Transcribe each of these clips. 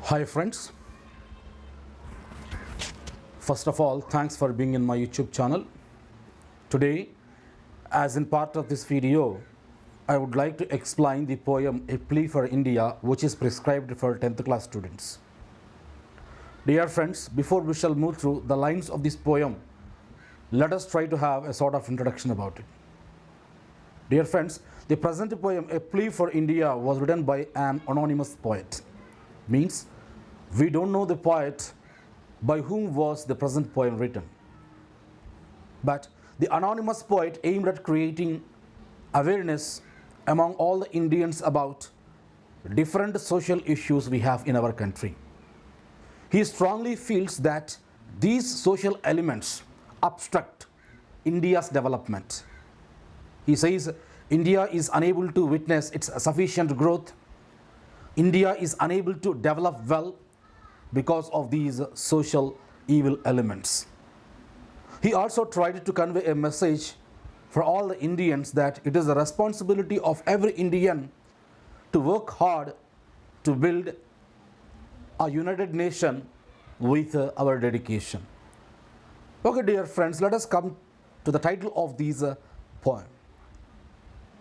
Hi friends, first of all thanks for being in my YouTube channel. Today, as in part of this video, I would like to explain the poem A Plea for India, which is prescribed for 10th class students. Dear friends, before we shall move through the lines of this poem, let us try to have a sort of introduction about it. Dear friends, the present poem A Plea for India was written by an anonymous poet. Means we don't know the poet by whom was the present poem written. But the anonymous poet aimed at creating awareness among all the Indians about different social issues we have in our country. He strongly feels that these social elements obstruct India's development. He says India is unable to witness its sufficient growth. India is unable to develop well because of these social evil elements. He also tried to convey a message for all the Indians that it is the responsibility of every Indian to work hard to build a united nation with our dedication. Okay, dear friends, let us come to the title of this poem.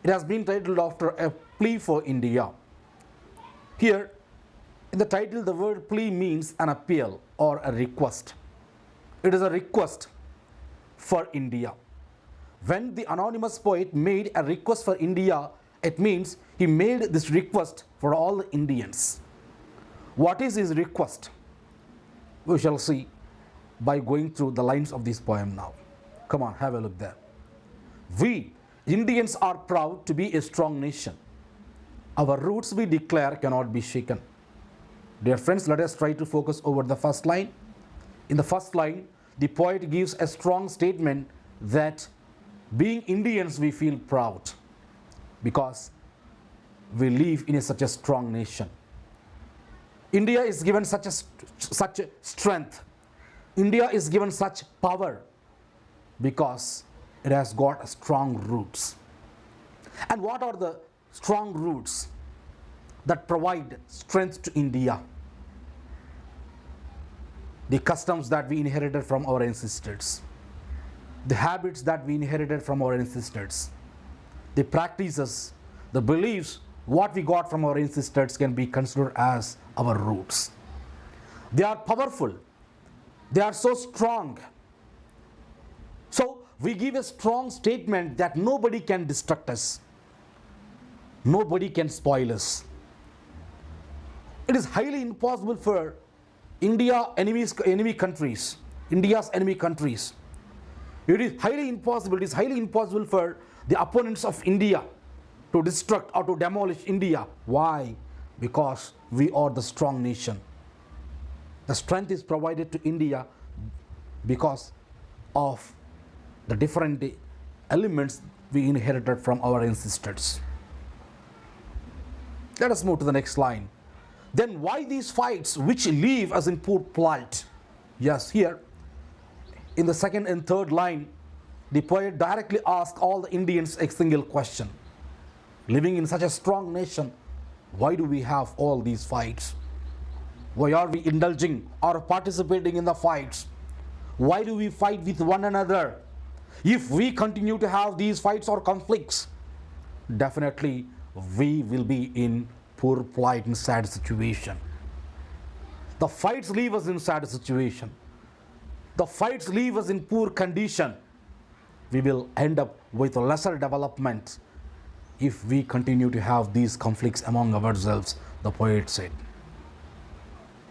It has been titled after A Plea for India. Here, in the title, the word plea means an appeal or a request. It is a request for India. When the anonymous poet made a request for India, it means he made this request for all the Indians. What is his request? We shall see by going through the lines of this poem now. Come on, have a look there. We, Indians, are proud to be a strong nation. Our roots, we declare, cannot be shaken. Dear friends, let us try to focus over the first line. In the first line, the poet gives a strong statement that being Indians, we feel proud because we live in such a strong nation. India is given such a strength. India is given such power because it has got strong roots. And what are the strong roots that provide strength to India? The customs that we inherited from our ancestors, the habits that we inherited from our ancestors, the practices, the beliefs, what we got from our ancestors can be considered as our roots. They are powerful. They are so strong. So we give a strong statement that nobody can destruct us. Nobody can spoil us. It is highly impossible for India's enemy countries. It is highly impossible for the opponents of India to destruct or to demolish India. Why? Because we are the strong nation. The strength is provided to India because of the different elements we inherited from our ancestors. Let us move to the next line. Then why these fights which leave us in poor plight? Yes, here in the second and third line, the poet directly asks all the Indians a single question. Living in such a strong nation, why do we have all these fights? Why are we indulging or participating in the fights? Why do we fight with one another? If we continue to have these fights or conflicts, definitely we will be in poor plight and sad situation. The fights leave us in sad situation. The fights leave us in poor condition. We will end up with lesser development if we continue to have these conflicts among ourselves, the poet said.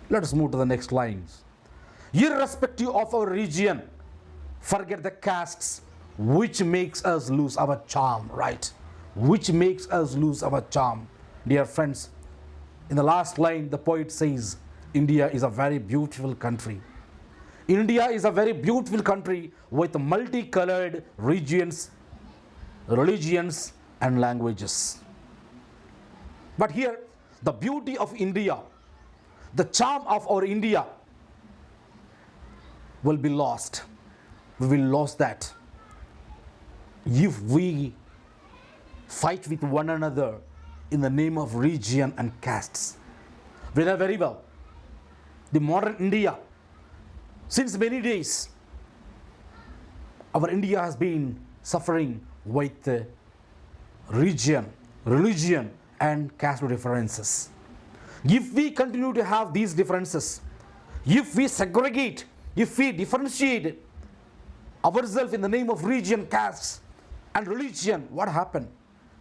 Let us move to the next lines. Irrespective of our region, forget the castes which makes us lose our charm, right? Which makes us lose our charm. Dear friends, in the last line, the poet says, India is a very beautiful country. India is a very beautiful country with multicolored regions, religions, and languages. But here, the beauty of India, the charm of our India will be lost. We will lose that if we fight with one another in the name of region and castes. We know very well the modern India. Since many days, our India has been suffering with region, religion, and caste differences. If we continue to have these differences, if we segregate, if we differentiate ourselves in the name of region, caste, and religion, what happened?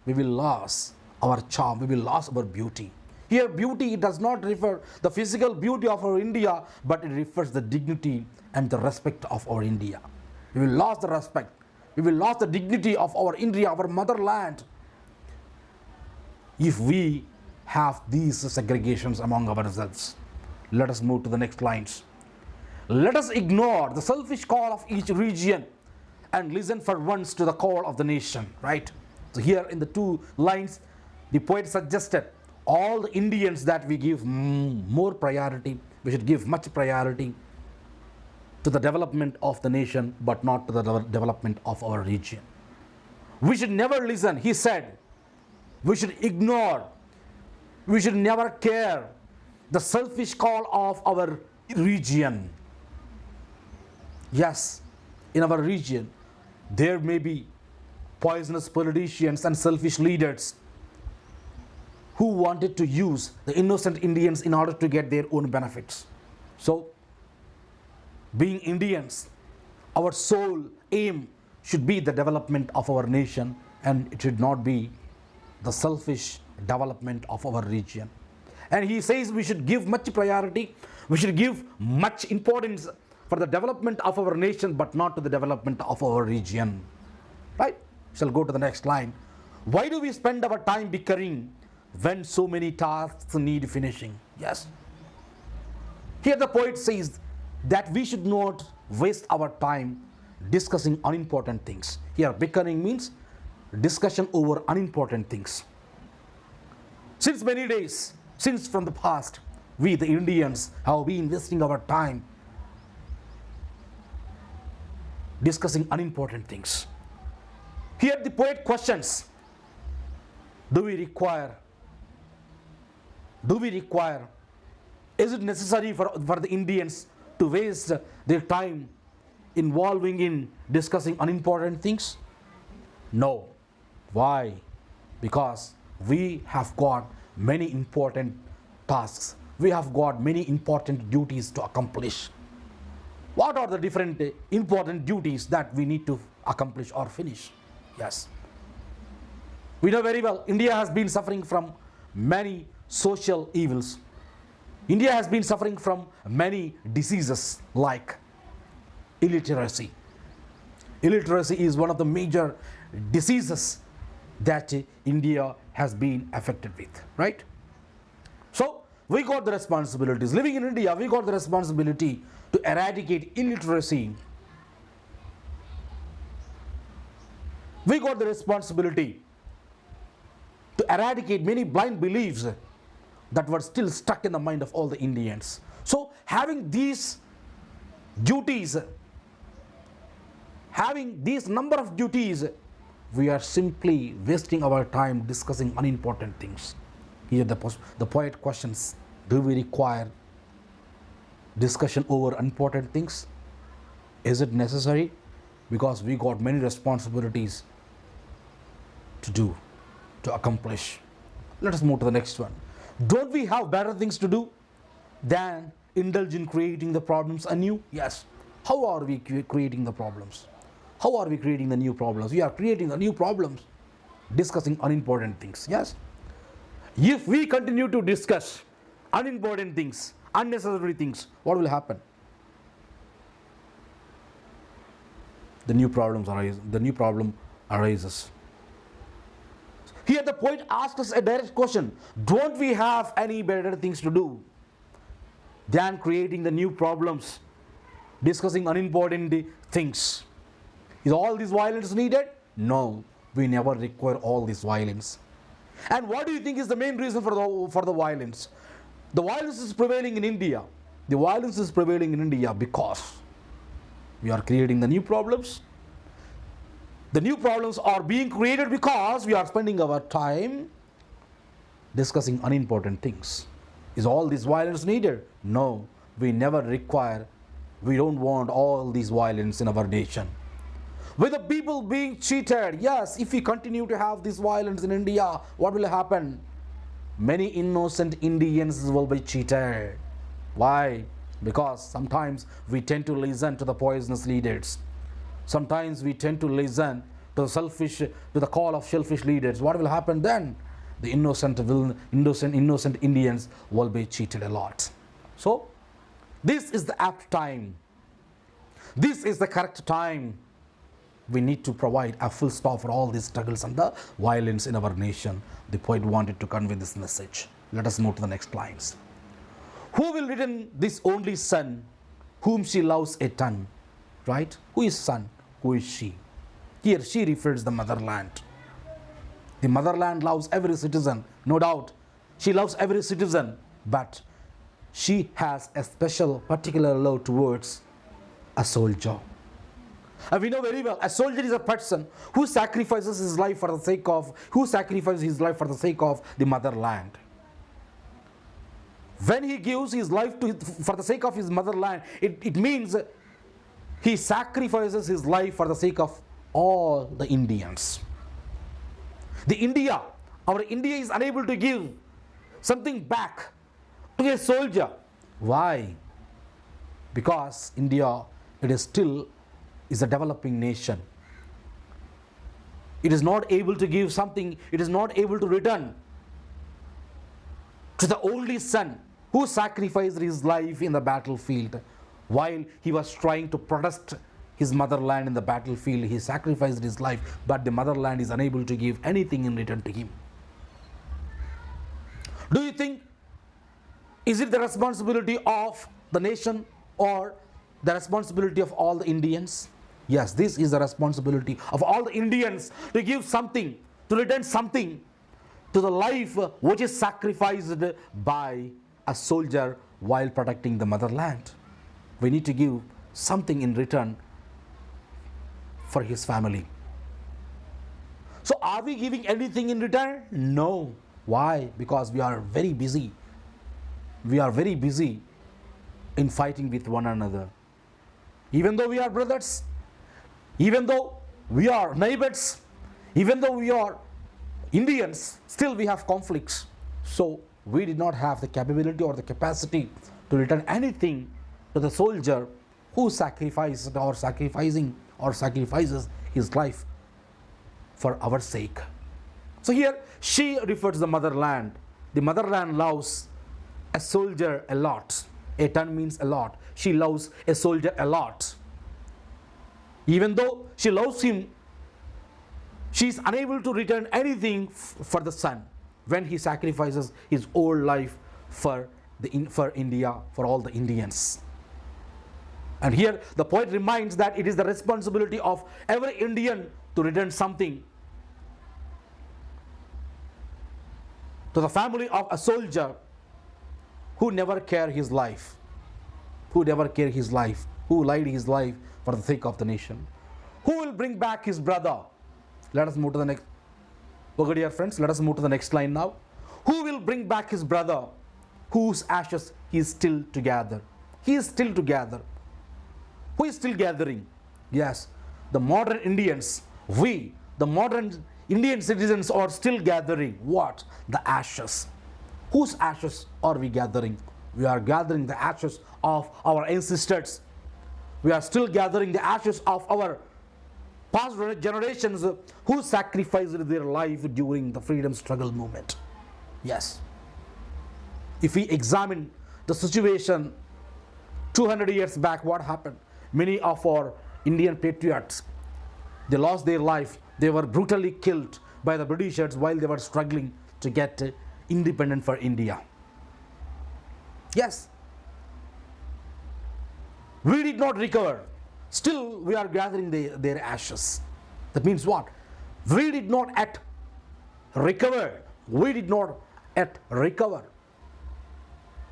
We will lose our charm, we will lose our beauty. Here, beauty, it does not refer the physical beauty of our India, but it refers the dignity and the respect of our India. We will lose the respect, we will lose the dignity of our India, our motherland, if we have these segregations among ourselves. Let us move to the next lines. Let us ignore the selfish call of each region and listen for once to the call of the nation, right? So here in the two lines, the poet suggested all the Indians that we give more priority, we should give much priority to the development of the nation, but not to the development of our region. We should never listen, he said, we should ignore, we should never care the selfish call of our region. Yes, in our region, there may be poisonous politicians and selfish leaders who wanted to use the innocent Indians in order to get their own benefits. So, being Indians, our sole aim should be the development of our nation, and it should not be the selfish development of our region. And he says we should give much priority, we should give much importance for the development of our nation, but not to the development of our region. Right? Shall go to the next line. Why do we spend our time bickering when so many tasks need finishing? Yes. Here the poet says that we should not waste our time discussing unimportant things. Here bickering means discussion over unimportant things. Since many days, since from the past, we the Indians have been wasting our time discussing unimportant things. Here the poet questions, do we require, is it necessary for the Indians to waste their time involving in discussing unimportant things? No. Why? Because we have got many important tasks, we have got many important duties to accomplish. What are the different important duties that we need to accomplish or finish? Yes. We know very well India has been suffering from many social evils. India has been suffering from many diseases like illiteracy. Illiteracy is one of the major diseases that India has been affected with, right? So we got the responsibilities. Living in India, we got the responsibility to eradicate illiteracy. We got the responsibility to eradicate many blind beliefs that were still stuck in the mind of all the Indians. So having these duties, having these number of duties, we are simply wasting our time discussing unimportant things. Here the poet questions, do we require discussion over important things? Is it necessary? Because we got many responsibilities to do, to accomplish. Let us move to the next one. Don't we have better things to do than indulge in creating the problems anew? Yes. How are we creating the problems? How are we creating the new problems? We are creating the new problems, discussing unimportant things. Yes. If we continue to discuss unimportant things, unnecessary things, what will happen? The new problems arise. The new problem arises. Here the poet asks us a direct question. Don't we have any better things to do than creating the new problems, discussing unimportant things? Is all this violence needed? No, we never require all this violence. And what do you think is the main reason for the violence? The violence is prevailing in India. The violence is prevailing in India because we are creating the new problems. The new problems are being created because we are spending our time discussing unimportant things. Is all this violence needed? No, we never require, we don't want all these violence in our nation. With the people being cheated, yes, if we continue to have this violence in India, what will happen? Many innocent Indians will be cheated. Why? Because sometimes we tend to listen to the poisonous leaders. Sometimes we tend to listen to the call of selfish leaders. What will happen then? The innocent Indians will be cheated a lot. So, this is the apt time. This is the correct time. We need to provide a full stop for all these struggles and the violence in our nation. The poet wanted to convey this message. Let us move to the next lines. Who will return this only son, whom she loves a ton? Right? Who is son? Who is she? Here she refers the motherland. The motherland loves every citizen, no doubt. She loves every citizen, but she has a special, particular love towards a soldier. And we know very well, a soldier is a person who sacrifices his life for the sake of, the motherland. When he gives his life for the sake of his motherland, it means he sacrifices his life for the sake of all the Indians. Our India is unable to give something back to a soldier. Why? Because India, it is still a developing nation. It is not able to give something, it is not able to return to the only son who sacrificed his life in the battlefield. While he was trying to protect his motherland in the battlefield, he sacrificed his life, but the motherland is unable to give anything in return to him. Do you think, is it the responsibility of the nation or the responsibility of all the Indians? Yes, this is the responsibility of all the Indians to give something, to return something to the life which is sacrificed by a soldier while protecting the motherland. We need to give something in return for his family. So are we giving anything in return? No. Why? Because we are very busy. We are very busy in fighting with one another. Even though we are brothers, even though we are neighbors, even though we are Indians, still we have conflicts. So we did not have the capability or the capacity to return anything to the soldier who sacrifices his life for our sake. So here she refers to the motherland. The motherland loves a soldier a lot. A ton means a lot. She loves a soldier a lot. Even though she loves him, she is unable to return anything for the son when he sacrifices his whole life for India, for all the Indians. And here the poet reminds that it is the responsibility of every Indian to return something to the family of a soldier who never cared his life, who lied his life for the sake of the nation. Who will bring back his brother? Let us move to the next. Okay, dear friends, let us move to the next line now. Who will bring back his brother, whose ashes he is still to gather? He is still to gather. Who is still gathering? Yes, the modern Indians, we, the modern Indian citizens, are still gathering what? The ashes. Whose ashes are we gathering? We are gathering the ashes of our ancestors. We are still gathering the ashes of our past generations who sacrificed their life during the freedom struggle movement. Yes. If we examine the situation 200 years back, what happened? Many of our Indian patriots, they lost their life. They were brutally killed by the Britishers while they were struggling to get independent for India. Yes. We did not recover. Still, we are gathering their ashes. That means what? We did not yet recover. We did not yet recover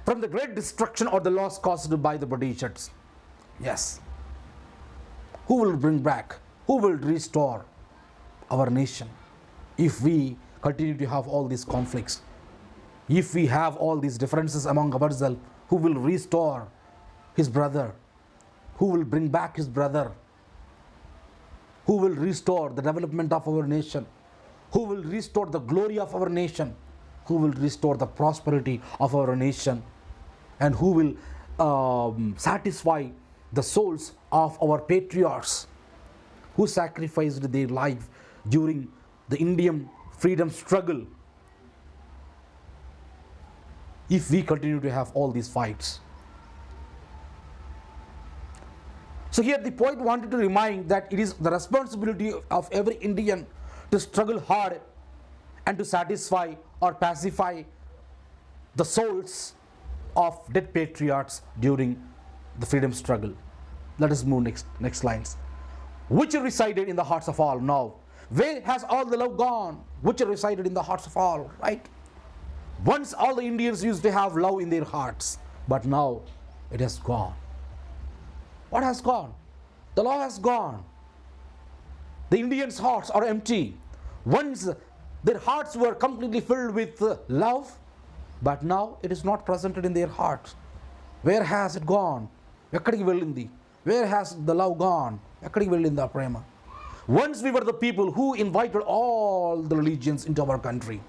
from the great destruction or the loss caused by the Britishers. Yes. Who will bring back? Who will restore our nation if we continue to have all these conflicts? If we have all these differences among ourselves, who will restore his brother, who will bring back his brother, who will restore the development of our nation, who will restore the glory of our nation, who will restore the prosperity of our nation, and who will satisfy the souls of our patriots who sacrificed their life during the Indian freedom struggle. If we continue to have all these fights. So here the poet wanted to remind that it is the responsibility of every Indian to struggle hard and to satisfy or pacify the souls of dead patriots during the freedom struggle. Let us move next lines. Which resided in the hearts of all. Now, where has all the love gone? Which resided in the hearts of all, right? Once all the Indians used to have love in their hearts, but now it has gone. What has gone? The love has gone. The Indians' hearts are empty. Once their hearts were completely filled with love, but now it is not presented in their hearts. Where has it gone? Where has the love gone? Once we were the people who invited all the religions into our country.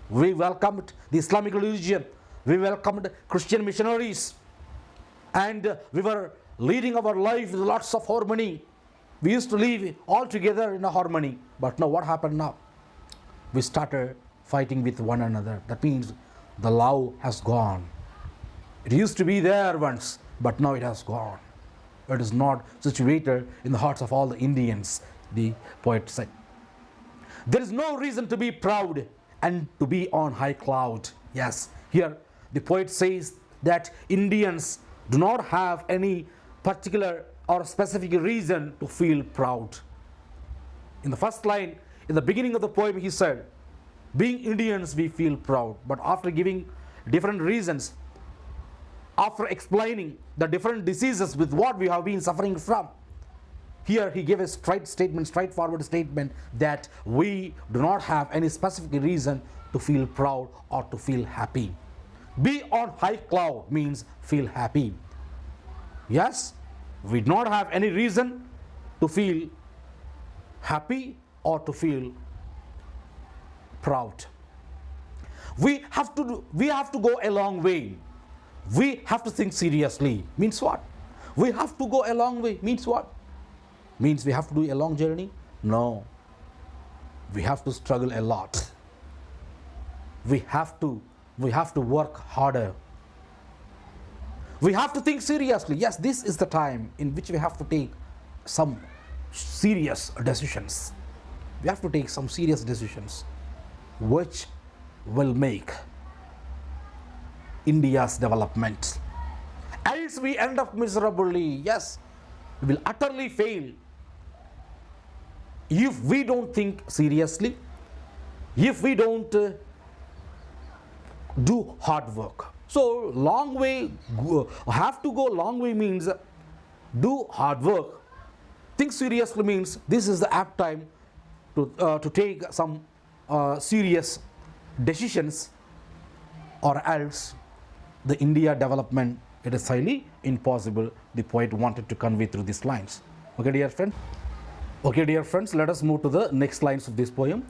We welcomed the Islamic religion. We welcomed Christian missionaries. And we were leading our life with lots of harmony. We used to live all together in a harmony. But now what happened now? We started fighting with one another. That means the love has gone. It used to be there once, but now it has gone. It is not situated in the hearts of all the Indians, the poet said. There is no reason to be proud and to be on high cloud. Yes, here the poet says that Indians do not have any particular or specific reason to feel proud. In the first line, in the beginning of the poem, he said, being Indians, we feel proud. But after giving different reasons, after explaining the different diseases with what we have been suffering from, here he gave a straightforward statement that we do not have any specific reason to feel proud or to feel happy. Be on high cloud means feel happy. Yes, we do not have any reason to feel happy or to feel proud. We have to go a long way. We have to think seriously. Means what? We have to go a long way. Means what? Means we have to do a long journey? No. We have to struggle a lot. We have to work harder. We have to think seriously. Yes, this is the time in which we have to take some serious decisions. We have to take some serious decisions which will make India's development. Else we end up miserably. Yes, we will utterly fail if we don't think seriously, if we don't do hard work. So long way, have to go long way means do hard work. Think seriously means this is the apt time to take some serious decisions, or else the India development, it is highly impossible, the poet wanted to convey through these lines. Okay, dear friend? Okay, dear friends, let us move to the next lines of this poem.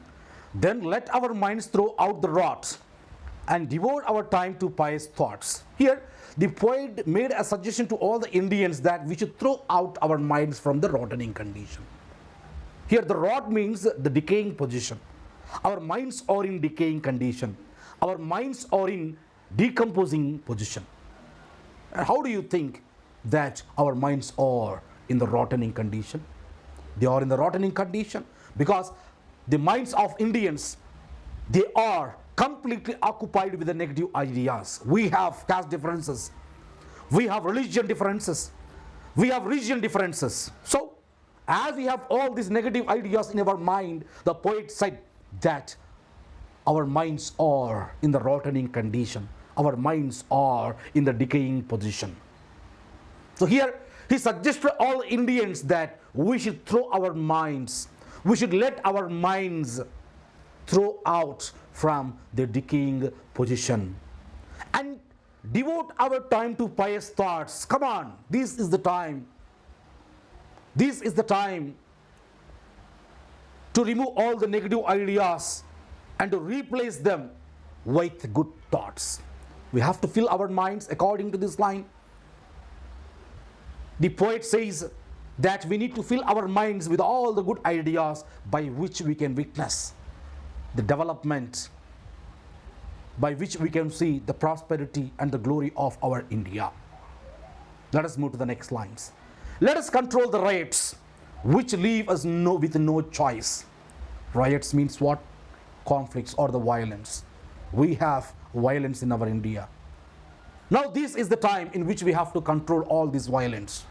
Then let our minds throw out the rot and devote our time to pious thoughts. Here, the poet made a suggestion to all the Indians that we should throw out our minds from the rotting condition. Here, the rot means the decaying position. Our minds are in decaying condition. Our minds are in decomposing position. And how do you think that our minds are in the rotting condition? They are in the rotting condition because the minds of Indians, they are completely occupied with the negative ideas. We have caste differences. We have religion differences. We have region differences. So, as we have all these negative ideas in our mind, the poet said that our minds are in the rotting condition. Our minds are in the decaying position. So here he suggested all Indians that we should throw our minds, we should let our minds throw out from the decaying position and devote our time to pious thoughts. Come on, this is the time. This is the time to remove all the negative ideas and to replace them with good thoughts. We have to fill our minds according to this line. The poet says that we need to fill our minds with all the good ideas by which we can witness the development, by which we can see the prosperity and the glory of our India. Let us move to the next lines. Let us control the riots which leave us with no choice. Riots means what? Conflicts or the violence. We have violence in our India. Now this is the time in which we have to control all this violence.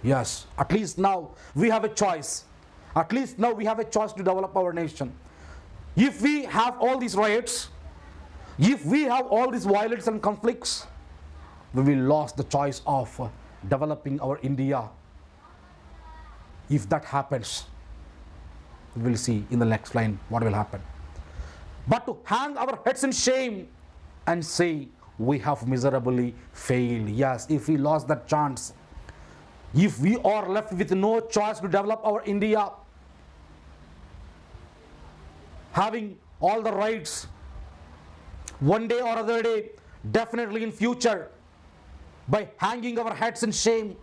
Yes, at least now we have a choice. At least now we have a choice to develop our nation. If we have all these riots, if we have all these violence and conflicts, we will lose the choice of developing our India. If that happens, we will see in the next line what will happen. But to hang our heads in shame and say we have miserably failed. Yes, if we lost that chance, if we are left with no choice to develop our India, having all the rights, one day or other day, definitely in future, by hanging our heads in shame,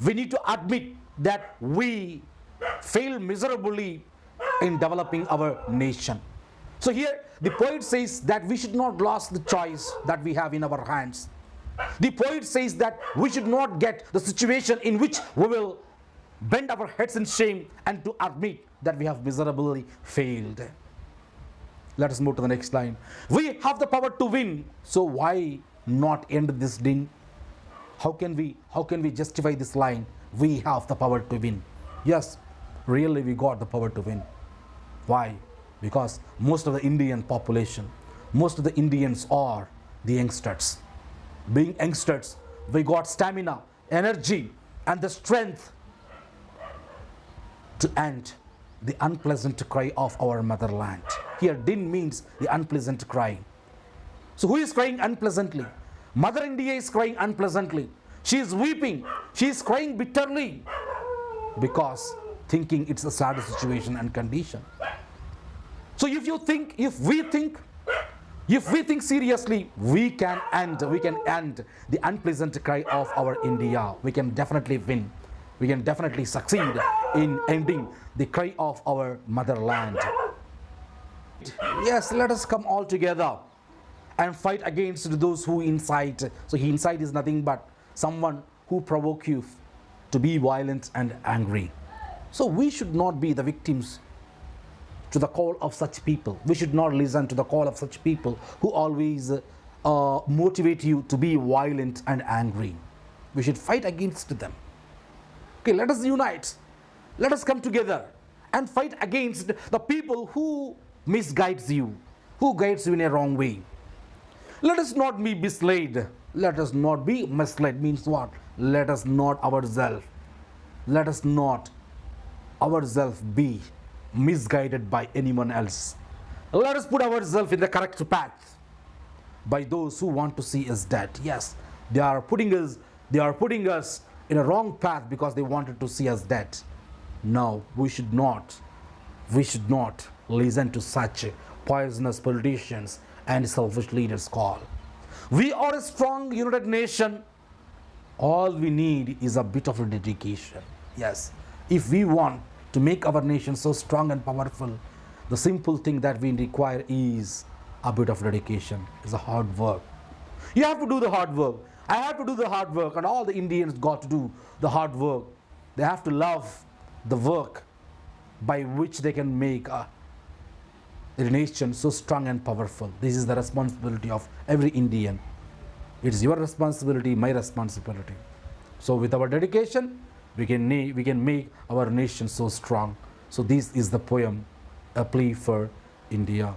we need to admit that we failed miserably in developing our nation. So here the poet says that we should not lose the choice that we have in our hands. The poet says that we should not get the situation in which we will bend our heads in shame and to admit that we have miserably failed. Let us move to the next line. We have the power to win, so why not end this din? How can we justify this line? We have the power to win. Yes, really we got the power to win. Why? Because most of the Indian population, most of the Indians are the youngsters. Being youngsters, we got stamina, energy, and the strength to end the unpleasant cry of our motherland. Here, din means the unpleasant cry. So who is crying unpleasantly? Mother India is crying unpleasantly. She is weeping. She is crying bitterly because thinking it's a sad situation and condition. So if we think seriously, we can end the unpleasant cry of our India. We can definitely win. We can definitely succeed in ending the cry of our motherland. Yes, let us come all together and fight against those who incite. So incite is nothing but someone who provoke you to be violent and angry. So we should not be the victims to the call of such people. We should not listen to the call of such people who always motivate you to be violent and angry. We should fight against them. Okay, let us unite. Let us come together and fight against the people who misguides you, who guides you in a wrong way. Let us not be misled. Let us not be misled means what? Let us not ourselves be misguided by anyone else. Let us put ourselves in the correct path by those who want to see us dead. Yes, they are putting us in a wrong path because they wanted to see us dead. No, we should not listen to such poisonous politicians and selfish leaders' call. We are a strong, united nation. All we need is a bit of a dedication. Yes, if we want to make our nation so strong and powerful, the simple thing that we require is a bit of dedication. It's a hard work. You have to do the hard work. I have to do the hard work, and all the Indians got to do the hard work. They have to love the work by which they can make a nation so strong and powerful. This is the responsibility of every Indian. It's your responsibility, my responsibility. So with our dedication, we can make our nation so strong. So this is the poem, A Plea for India.